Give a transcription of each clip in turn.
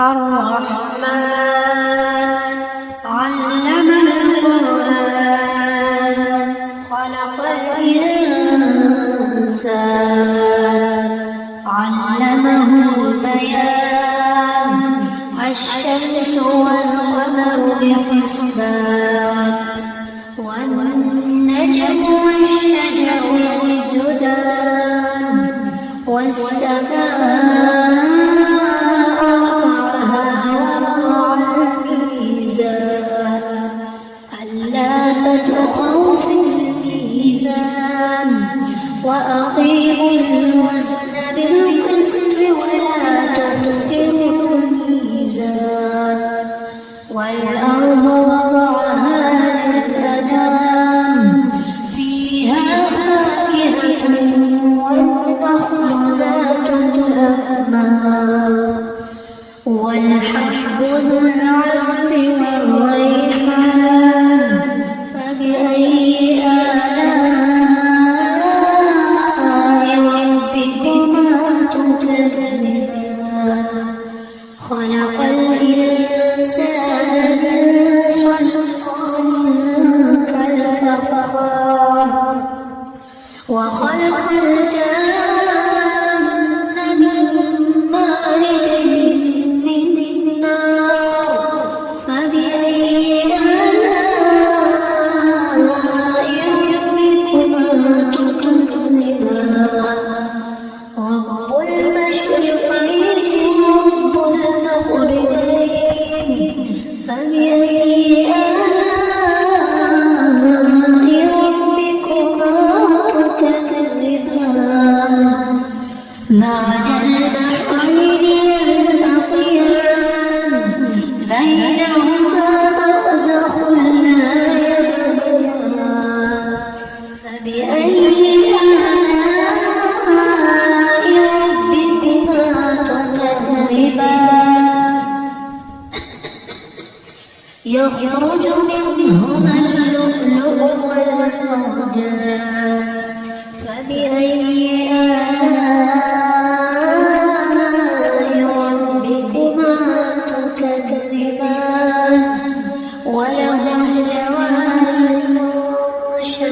الرحمن علم القرآن خلق الإنسان علمه البيان الشمس والقمر بحسبان والنجم والشجر يسجدان والسماء تطغوا في الميزان وأقيموا الوزن بالقسط ولا تخسروا الميزان والأرض وضعها للأنام فيها فاكهة والنخل ذات الأكمام والحب ذو العصف والريحان فبأي آلاء ربكما تكذبان خلق الإنسان من صلصال كالفخار وخلق الجان من مارج من نار فبأي رب المشرقين رب المغربين فبأي آلاء ربكما تكذبان مرج البحرين يلتقيان بينهما برزخ لا يبغيان فبأي يخرج منهما اللؤلؤ والمرجان فبأي آلاء ربكما تكذبان وله الجوار المنشآت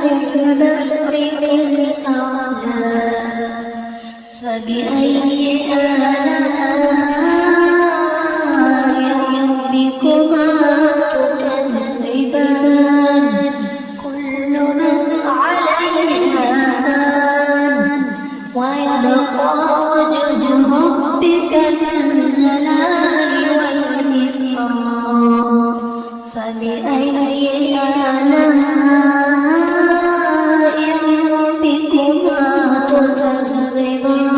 في البحر كالأعلام فبأي ربكما تكذبان كل من عليها فان ويبقى وجه ربك ذو الجلال والإكرام فبأي آلاء ربكما تكذبان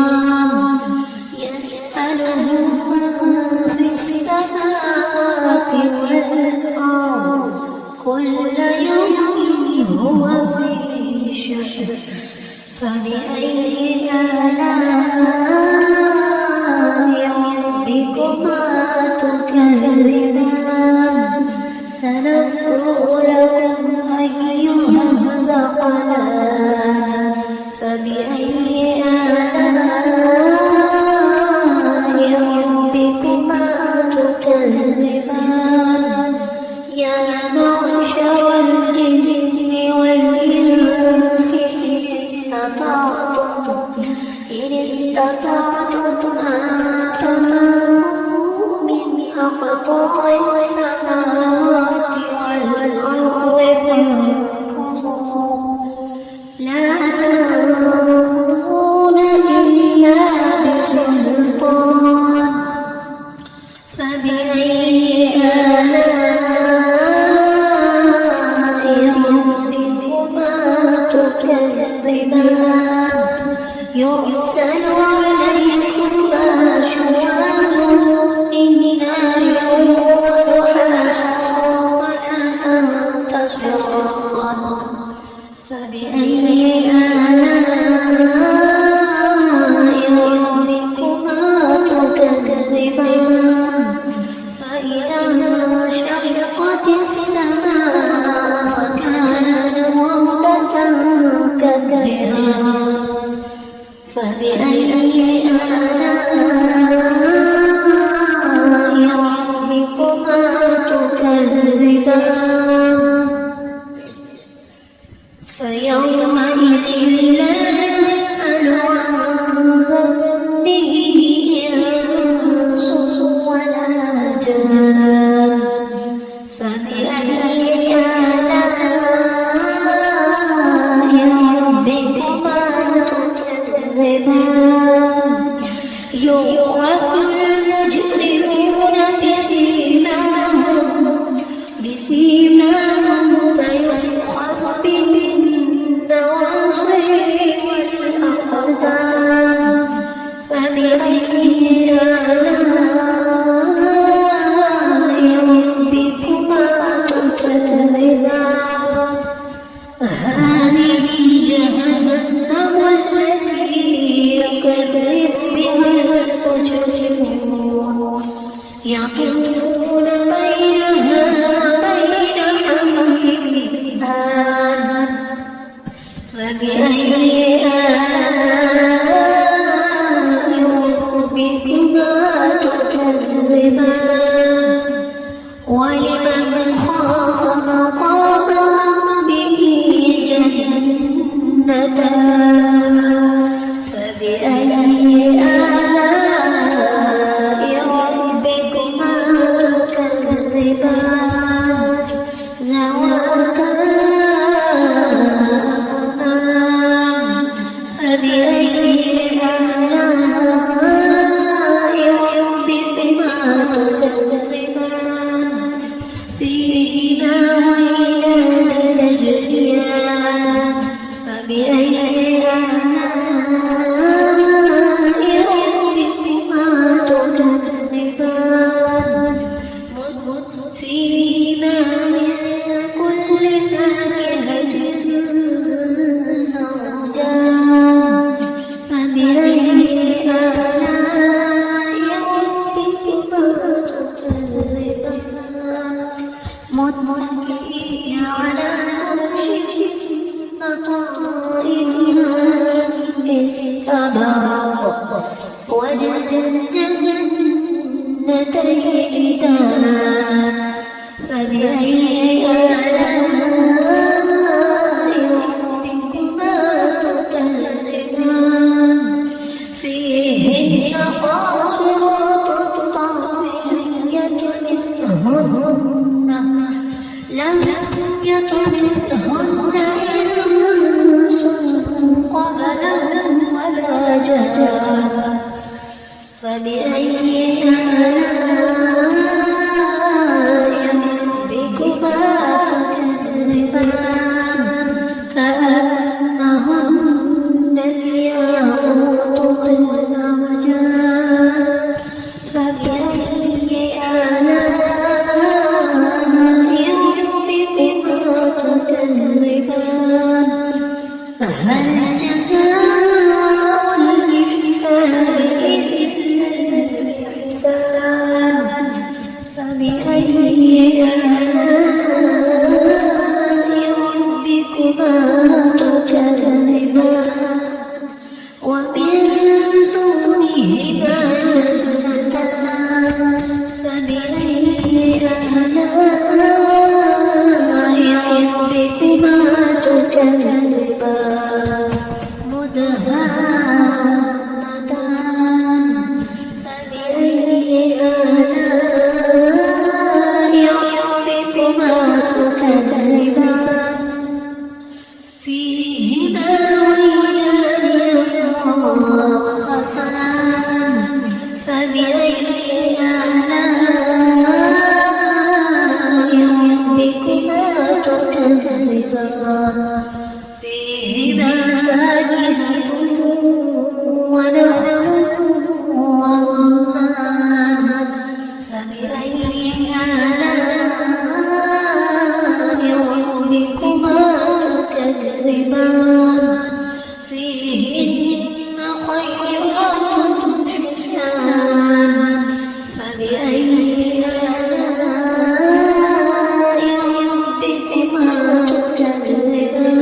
يسأله من في السماوات والأرض كل يوم هو في شأن فبأي آلاء ربكما تكذبان سنفرغ لكم أيها الثقلان فبأي آلاء ربكما تكذبان يا معشر الجن والإنس إن استطعتم أن تنفذوا من أقطار السماوات والأرض فانفذوا لا تنفذون إلا بسلطان فبأي آلاء ربكما تكذبان يرسل عليكما شواظ من نار ونحاس يطوفون بينها وبين حميمها فبأي آلاء ربكما تكذبان ولمن خاف مقام ربه جنتان فبأي آلاء ربكما تكذبان ذواتا أفنان فبأي آلاء ربكما تكذبان فيهما عينان تجريان فبأي آلاء ربكما تكذبان فيهما من كل فاكهة زوجان فبأي آلاء ربكما تكذبان متكئين على فرش بطائنها استبرق وجنتين دان فبأي آلاء ربكما تكذبان فيهن قاصرات الطرف مثلهن لم يطمثهن إنس قبلهم ولا جان فبأي آلاء ربكما تكذبان كأنهن الياقوت والمرجان فبأي آلاء ربكما تكذبان هل جزاء الإحسان إلا الإحسان فبأي آلاء ربكما تكذبان ومن دونهما جنتان فبأي آلاء ربكما تكذبان مدهامتان فبأي آلاء ربكما تكذبان فيهما عينان مخفتان فبأي آلاء ربكما تكذبان فيهما فاكهة ونخل ورمان فبأي آلاء ربكما تكذبان فيهن خيرات حسان فبأي آلاء ربكما تكذبان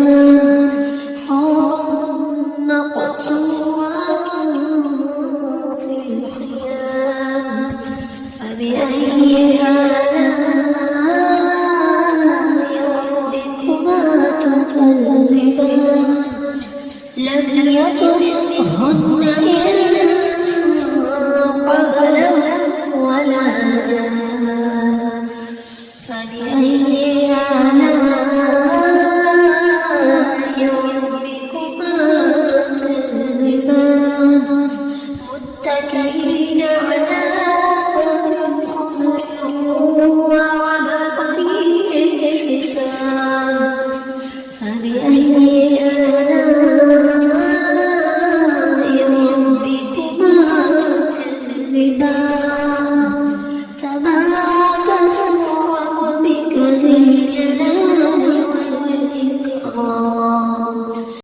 حور مقصورات في الخيام فبأي آلاء ربكما تكذبان لم يطمثهن إنس قبلهم ولا جان فبأي آلاء ربكما تكذبان متكئين